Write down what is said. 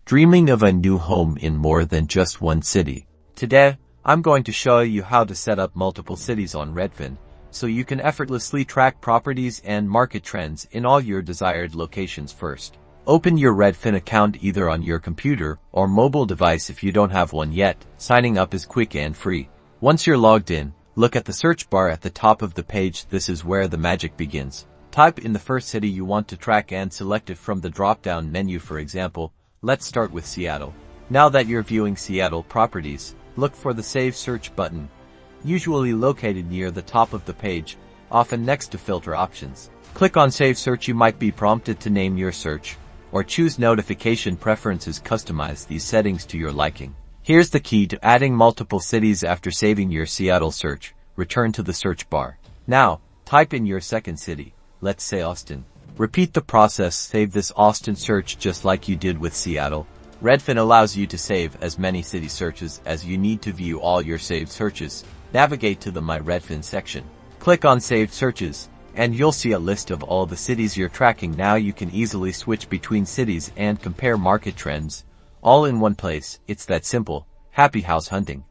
Dreaming of a new home in more than just one city? Today, I'm going to show you how to set up multiple cities on Redfin, so you can effortlessly track properties and market trends in all your desired locations. First, open your Redfin account either on your computer or mobile device if you don't have one yet. Signing up is quick and free. Once you're logged in, look at the search bar at the top of the page. This is where the magic begins. Type in the first city you want to track and select it from the drop-down menu. For example, let's start with Seattle. Now that you're viewing Seattle properties, look for the Save Search button, usually located near the top of the page, often next to filter options. Click on Save Search. You might be prompted to name your search, or choose notification preferences. Customize these settings to your liking. Here's the key to adding multiple cities. After saving your Seattle search, return to the search bar. Now, type in your second city, let's say Austin. Repeat the process. Save this Austin search just like you did with Seattle. Redfin allows you to save as many city searches as you need to view all your saved searches. Navigate to the My Redfin section. Click on Saved Searches, and you'll see a list of all the cities you're tracking. Now you can easily switch between cities and compare market trends, all in one place. It's that simple. Happy house hunting.